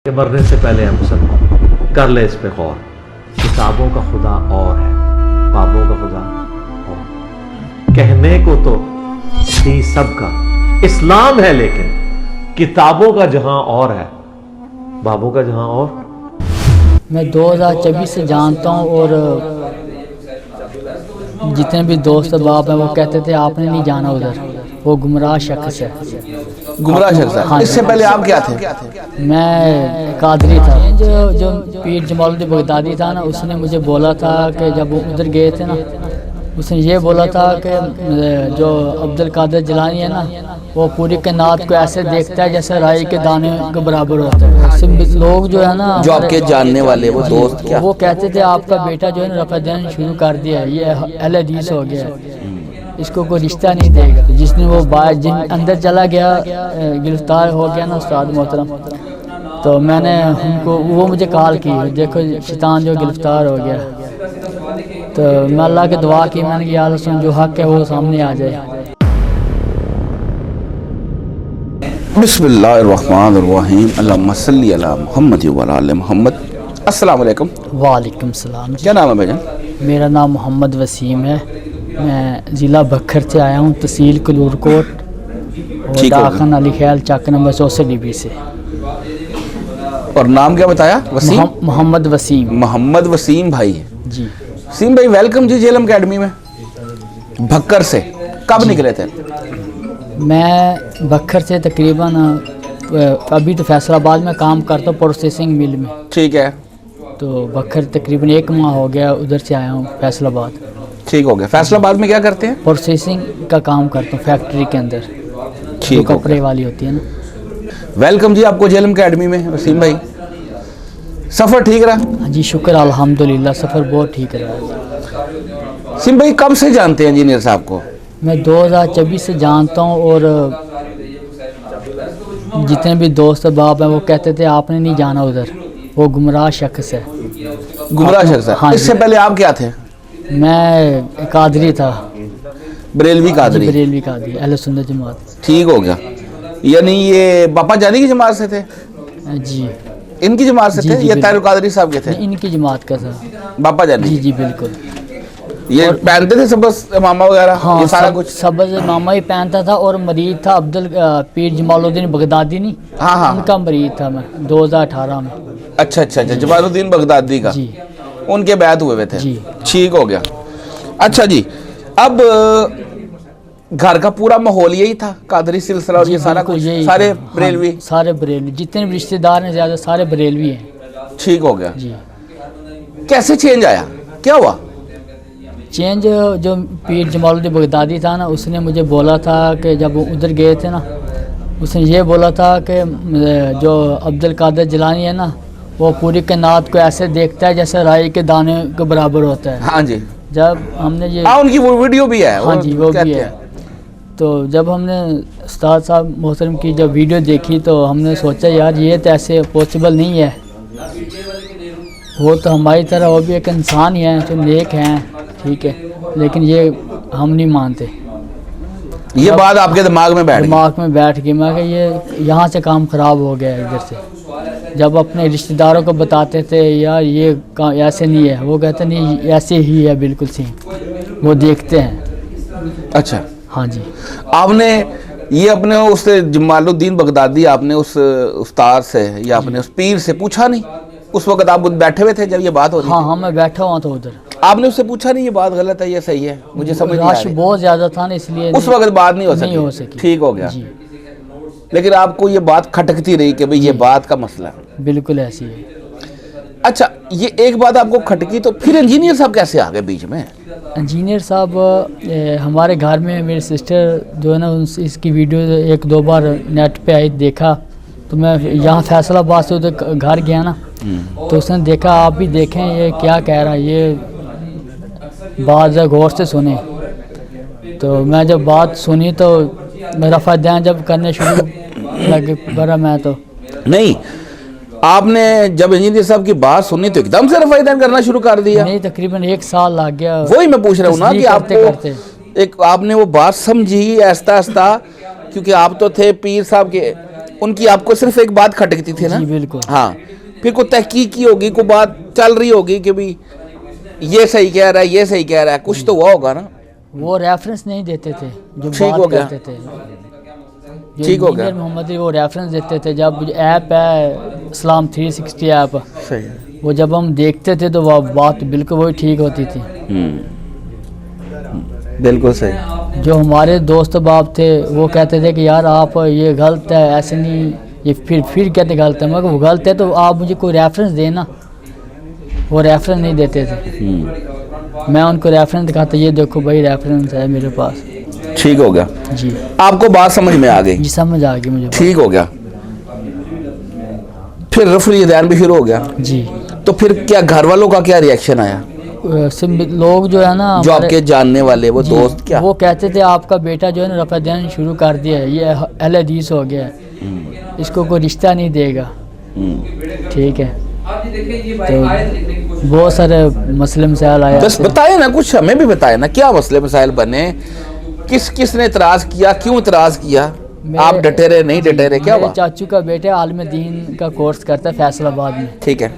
کہ مرنے سے پہلے ہم سب کر لے اس پہ غور. کتابوں کا خدا اور ہے، بابوں کا خدا اور. کہنے کو تو تھی سب کا اسلام ہے، لیکن کتابوں کا جہاں اور ہے، بابوں کا جہاں اور. میں 2024 سے جانتا ہوں، اور جتنے بھی دوست باپ ہیں وہ کہتے تھے آپ نے نہیں جانا ادھر، وہ گمراہ شخص ہے. گمراہ شخص ہے. اس سے پہلے آپ کیا تھے؟ میں قادری تھا. جو پیر جمال الدین بغدادی تھا نا، اس نے مجھے بولا تھا کہ جب وہ ادھر گئے تھے نا، اس نے یہ بولا تھا کہ جو عبد القادر جیلانی ہے نا، وہ پوری کائنات کو ایسے دیکھتا ہے جیسے رائی کے دانے کے برابر ہوتا ہے. لوگ جو ہے نا، جو آپ کے جاننے والے وہ دوست کیا وہ کہتے تھے آپ کا بیٹا جو ہے نا رفع دین شروع کر دیا ہے، یہ اہل حدیث ہو گیا ہے، اس کو کوئی رشتہ نہیں دے گا. جس نے وہ جن اندر چلا گیا، گرفتار ہو گیا نا استاد محترم، تو میں نے ان کو، وہ مجھے کال کی، دیکھو شیطان جو گرفتار ہو گیا. تو میں اللہ کی دعا کی، میں نے کہا یا اللہ جو حق ہے وہ سامنے آ جائے. بسم اللہ الرحمن الرحیم. اللہم صلی علی محمد و علی آل محمد. السلام علیکم. وعلیکم السلام. کیا نام ہے بھائی جان؟ میرا نام محمد وسیم ہے. میں ضلع بکھر سے آیا ہوں، تحصیل کلور کوٹ، اور داخن علی خیال چک نمبر 64 سے. اور نام کیا بتایا؟ وسیم. محمد وسیم. محمد وسیم بھائی. جی وسیم بھائی ویلکم جی جیلم اکیڈمی میں. بھکر سے کب نکلے تھے؟ میں بکھر سے تقریباً ابھی تو فیصل آباد میں کام کرتا ہوں پروسیسنگ مل میں. ٹھیک ہے. تو بکھر تقریباً 1 ماہ ہو گیا ادھر سے آیا ہوں فیصل آباد. ٹھیک ہو گیا. فیصل آباد میں کیا کرتے ہیں؟ پروسیسنگ کا کام کرتا ہوں فیکٹری کے اندر، جو کپڑے والی ہوتی ہے نا. ویلکم جی آپ کو جیلم اکیڈمی میں. وسیم بھائی سفر ٹھیک رہا؟ جی شکر الحمدللہ، سفر بہت ٹھیک رہا. وسیم بھائی کب سے جانتے ہیں انجینئر صاحب کو؟ میں 2024 سے جانتا ہوں، اور جتنے بھی دوست باپ ہیں وہ کہتے تھے آپ نے نہیں جانا ادھر، وہ گمراہ شخص ہے. گمراہ شخص ہے. اس سے پہلے آپ کیا تھے؟ میں قادری تھا. بریلوی قادری. بریلوی قادری اہل سنت جماعت. ٹھیک ہو گیا. یعنی یہ باپا جانی کی جماعت سے تھے؟ جی. ان کی جماعت سے تھے یا طاہر قادری صاحب کے تھے؟ ان کی جماعت کا تھا. باپا جانی. جی جی بالکل. یہ پہنتے تھے سبز امامہ وغیرہ؟ ہاں یہ سارا کچھ سبز امامہ ہی پہنتا تھا. اور مرید تھا پیر جمال الدین بغدادی نہیں، ہاں ان کا مرید تھا میں 2018 میں. اچھا اچھا اچھا. جمال الدین بغدادی کا. جی ان کے بیعت ہوئے تھے. جی ٹھیک ہو گیا. اچھا جی، اب گھر کا پورا ماحول یہی تھا، قادری سلسلہ اور یہ سارا کچھ، سارے بریلوی؟ سارے بریلوی، جتنے بھی رشتہ دار ہیں زیادہ سارے بریلوی ہیں. ٹھیک ہو گیا. جی. کیسے چینج آیا؟ کیا ہوا چینج؟ جو پیر جمال الدین بغدادی تھا نا، اس نے مجھے بولا تھا کہ جب وہ ادھر گئے تھے نا، اس نے یہ بولا تھا کہ جو عبد القادر جیلانی ہے نا، وہ پوری کائنات کو ایسے دیکھتا ہے جیسے رائی کے دانے کے برابر ہوتا ہے. ہاں جی. جب ہم نے یہ ان کی وہ ویڈیو بھی ہے. ہاں جی وہ بھی ہے. تو جب ہم نے استاد صاحب محترم کی جب ویڈیو دیکھی تو ہم نے سوچا یار یہ تو ایسے پاسبل نہیں ہے، وہ تو ہماری طرح وہ بھی ایک انسان ہی ہے، جو نیک ہیں، ٹھیک ہے، لیکن یہ ہم نہیں مانتے. یہ بات آپ کے دماغ میں بیٹھ گئی. میں کہ یہ یہاں سے کام خراب ہو گیا ادھر سے. جب اپنے رشتہ داروں کو بتاتے تھے یار یہ ایسے نہیں ہے، وہ کہتے نہیں ایسے ہی ہے بالکل صحیح، وہ دیکھتے ہیں. اچھا. ہاں جی. آپ نے یہ اپنے اس جمال الدین بغدادی، آپ نے اس استاد سے یا اپنے اس پیر سے پوچھا نہیں؟ اس وقت آپ بیٹھے ہوئے تھے جب یہ بات ہو رہی؟ ہاں میں بیٹھا ہوا تھا ادھر. آپ نے اس سے پوچھا نہیں یہ بات غلط ہے یہ صحیح ہے؟ مجھے سمجھ نہیں آ رش رہی. بہت زیادہ تھا نا، اس لیے اس وقت بات نہیں ہو سکی. ٹھیک ہو گیا. جی. لیکن آپ کو یہ بات کھٹکتی رہی کہ بھئی یہ بات کا مسئلہ ہے. بالکل ایسی ہے. اچھا یہ ایک بات آپ کو کھٹکی، تو پھر انجینئر صاحب کیسے آ گئے بیچ میں؟ انجینئر صاحب ہمارے گھر میں میرے سسٹر جو ہے نا، اس کی ویڈیو 1-2 بار نیٹ پہ آئی، دیکھا تو میں یہاں فیصل آباد سے ادھر گھر گیا نا، تو اس نے دیکھا آپ بھی دیکھیں یہ کیا کہہ رہا ہے، یہ بات غور سے سنیں. تو میں جب بات سنی تو میرا فائدہ جب کرنے شروع لگے برا میں تو نہیں. آپ نے جب انجینئر صاحب کی بات سنی تو ایک دم سے رفع دین کرنا شروع کر دیا؟ نہیں، تقریباً 1 سال لگ گیا. وہی میں پوچھ رہا ہوں نا کہ آپ کو آپ نے وہ بات سمجھی آہستہ آہستہ، کیونکہ آپ تو تھے پیر صاحب کے उनकी आपको सिर्फ एक बात खटकती थी ना? जी बिल्कुल। हाँ, फिर कोई तहकीक की होगी, कोई बात चल रही होगी कि भी ये सही कह रहा है, ये सही कह रहा है, कुछ तो हुआ होगा ना? वो रेफरेंस नहीं देते थे जो ठीक हो बात गया। करते थे, जो ठीक हो गया। इंजीनियर मोहम्मद वो रेफरेंस देते थे। जब ऐप है इस्लाम 360 ऐप, सही। वो जब हम देखते थे तो वो बात बिल्कुल वही ठीक होती थी। बिल्कुल सही। जो हमारे दोस्त बाप थे वो कहते थे कि यार आप ये गलत है, ऐसे नहीं, ये फिर कहते गलत है। मगर वो गलत है तो आप मुझे कोई रेफरेंस देना। वो रेफरेंस नहीं देते थे। मैं उनको रेफरेंस दिखाता, ये देखो भाई रेफरेंस है मेरे पास। ठीक हो गया। जी आपको बात समझ में आ गई? जी समझ आ गई मुझे। ठीक हो गया। फिर रफली दैन भी शुरू हो गया। जी तो फिर क्या घर वालों का क्या रिएक्शन आया? लोग जो है ना जो हमारे- आपके जानने वाले वो जी, दोस्त क्या? वो कहते थे आपका बेटा जो है ना रफ़ा देना शुरू कर दिया है, ये अहले हदीस हो गया है, इसको कोई रिश्ता नहीं देगा। ठीक है, तो बहुत सारे मसले मसाइल आए। बस बताए ना, कुछ हमें भी बताए ना, क्या मसले मसाइल बने, किसने इतराज किया, क्यों इतराज किया? आप डटे रहे, नहीं डटे रहे, क्या मेरे हुआ? चाचू का बेटा आलिम दीन का कोर्स करता है फैसलाबाद में। ठीक है।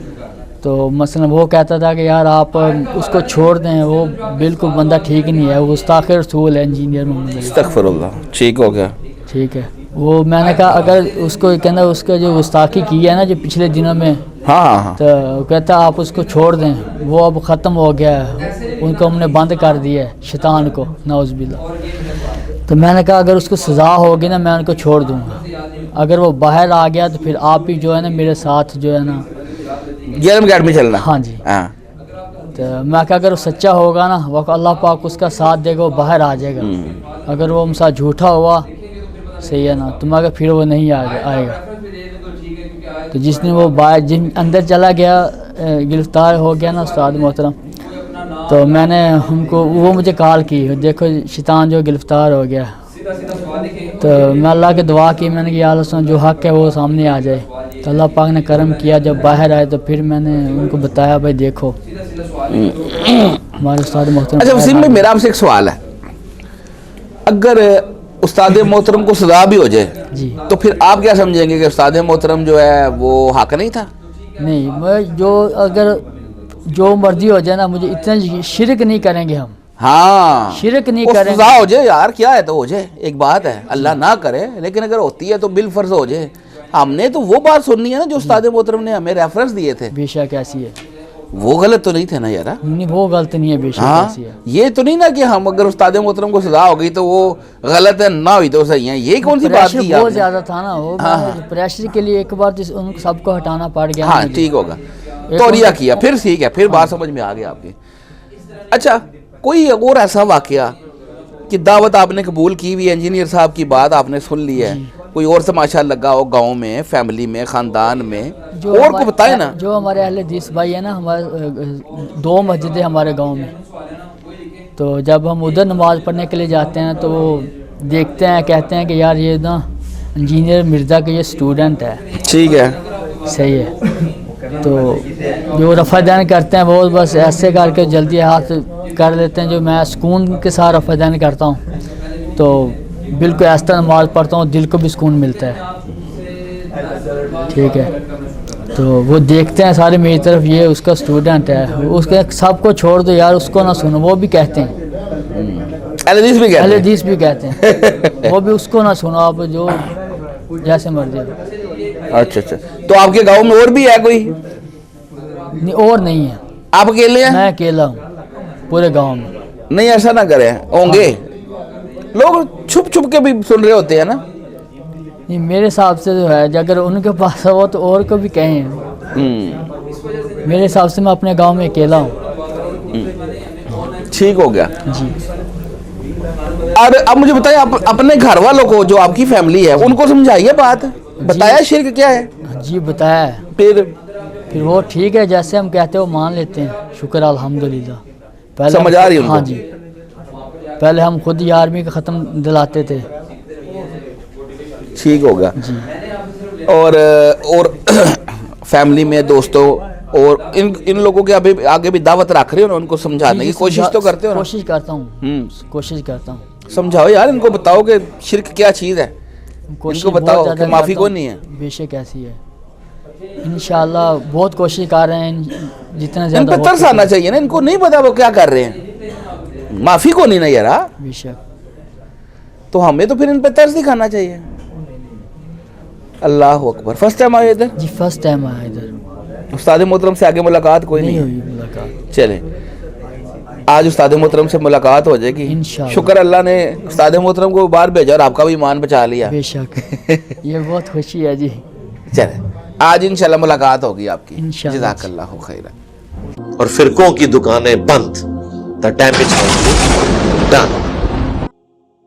तो मसलन वो कहता था कि यार आप उसको छोड़ दें, वो बिल्कुल बंदा ठीक नहीं है, वो गुस्ताख रसूल है इंजीनियर मोहम्मद अली। अस्तगफिरुल्लाह। ठीक हो गया। ठीक है, वो मैंने कहा अगर उसको कहना उसका जो गुस्ताखी की है ना जो पिछले दिनों में, हाँ हाँ हाँ। तो कहता आप उसको छोड़ दें, वो अब ख़त्म हो गया है, उनको हमने बंद कर दिया है शैतान को, नाउज़ुबिल्लाह। तो मैंने कहा अगर उसको सज़ा होगी ना मैं उनको छोड़ दूँगा, अगर वो बाहर आ गया तो फिर आप ही जो है ना मेरे साथ जो है ना 11 अकेडमी चलना। हाँ जी। हाँ। तो मैं कहा अगर वो सच्चा होगा ना वो अल्लाह पाक उसका साथ देगा, वो बाहर आ जाएगा। अगर वो मुझसे झूठा हुआ सही है ना, तो मगर फिर वो नहीं आएगा। तो जिसने वो बाहर जिन अंदर चला गया, गिरफ्तार हो गया ना उस्ताद मोहतरम, तो मैंने उनको वो मुझे कॉल की, देखो शैतान जो गिरफ्तार हो गया। तो मैं अल्लाह की दुआ की, मैंने कि या अल्लाह जो हक़ है वो सामने आ जाए। तो अल्लाह पाक ने करम किया, जब बाहर आए तो फिर मैंने उनको बताया भाई देखो हमारे उस्ताद मोहतरम। अच्छा वसीम भाई, मेरा आपसे एक सवाल है, अगर उस्ताद मोहतरम को सजा भी हो जाए जी, तो फिर आप क्या समझेंगे कि उस्ताद मोहतरम जो है वो हक नहीं था? नहीं मैं जो अगर जो मर्जी हो जाए ना, मुझे इतना शिरक नहीं करेंगे हम। हाँ, शिरक नहीं वो करेंगे। सजा हो जाए यार, क्या है तो हो जाए, एक बात है, अल्लाह ना करे, लेकिन अगर होती है तो बिल फर्ज हो जाए। हमने तो वो बात सुननी है ना जो उस्ताद मोहतरम ने हमें रेफरेंस दिए थे, बेशक ऐसी है, वो गलत तो नहीं थे ना यार? नहीं वो गलत नहीं है, बेशक हाँ, ऐसी है। ये तो नहीं ना कि हम अगर उस्ताद मोहतरम को सजा हो गई तो वो गलत है, ना हुई तो सही है, ये कौन सी बात प्रेशर की बहुत आपने? ज्यादा था ना, वो प्रेशर के लिए एक बार उन सबको हटाना पड़ गया। हाँ मुझे। ठीक होगा, तौरिया किया, फिर ठीक है, फिर बात समझ में आ गई आपकी। अच्छा, कोई और ऐसा वाकया कि दावत आपने कबूल की हुई, इंजीनियर साहब की बात आपने सुन ली है, कोई और तमाशा लगा हो गांव में, फैमिली में, खानदान में, और को बताए ना? जो हमारे अहले हदीस भाई है ना, हमारे 2 मस्जिदें हमारे गांव में, तो जब हम उधर नमाज पढ़ने के लिए जाते हैं तो वो देखते हैं, कहते हैं कि यार ये ना इंजीनियर मिर्ज़ा के ये स्टूडेंट है। ठीक है। सही है। तो जो रफ़ादान करते हैं वो बस ऐसे करके जल्दी हाथ कर लेते हैं, जो मैं सुकून के साथ रफ़ादान करता हूँ तो बिल्कुल ऐसा नमाज पढ़ता हूँ, दिल को भी सुकून मिलता है। ठीक है, तो वो देखते हैं सारे मेरी तरफ, ये उसका स्टूडेंट है, उसके सबको छोड़ दो यार, उसको ना सुनो, वो भी कहते हैं, अहले हदीस भी कहते हैं वो भी उसको ना सुनो, आप जो जैसे मर्जी हो। अच्छा अच्छा, तो आपके गांव में और भी है कोई? नहीं और नहीं है, आप अकेले हैं? मैं अकेला हूँ पूरे गांव में। नहीं ऐसा ना करें, होंगे लोग छुप छुप के भी सुन रहे होते हैं ना? नहीं मेरे हिसाब से जो है, अगर उनके पास हो तो और को भी कहें। मेरे हिसाब से मैं अपने गांव में अकेला हूँ। ठीक हो गया जी। और अब मुझे बताइए, आप अपने घर वालों को, जो आपकी फैमिली है, उनको समझाइए बात, बताया शिर्क क्या है? जी बताया है, फिर वो ठीक है, जैसे हम कहते हैं वो मान लेते हैं, शुक्र अल्हम्दुलिल्लाह। पहले समझ आ रही है उनको? हाँ जी, पहले हम खुद 11वीं का ख़त्म दिलाते थे। ठीक होगा। और फैमिली में, दोस्तों और इन लोगों के अभी आगे भी दावत रख रहे हो ना, उनको समझाने की कोशिश तो करते हो ना? कोशिश करता हूँ, कोशिश करता हूँ। समझाओ यार, इनको बताओ कि शिर्क क्या चीज़ है, कोशिश इनको बताओ बहुत कि ज़्यादा माफ़ी करता कौन हूँ। नहीं है। बेशक ऐसी है इंशाल्लाह, बहुत कोशिश कर रहे हैं जितना इन ज़्यादा पे हो तरस सके। आना चाहिए ना, इनको नहीं पता वो क्या कर रहे हैं, माफ़ी को नहीं ना यार, बेशक तो हमें तो फिर इन पे तरस दिखाना चाहिए। अल्लाह अकबर। फर्स्ट टाइम आए इधर? जी फर्स्ट टाइम आया इधर, उस्ताद मोहतरम से आगे मुलाकात कोई नहीं नहीं हुई मुलाकात। चले आज उस्ताद मोहतरम से मुलाकात हो जाएगी इंशाअल्लाह। शुक्र अल्लाह ने उस्ताद मोहतरम को बाहर भेजा और आपका भी ईमान बचा लिया। बेशक ये बहुत खुशी है जी। चले आज इंशाल्लाह मुलाकात होगी आपकी। इंशाअल्लाह। जज़ाकल्लाहु खैरन। और फिरकों की दुकानें बंद, द डैमेज डन।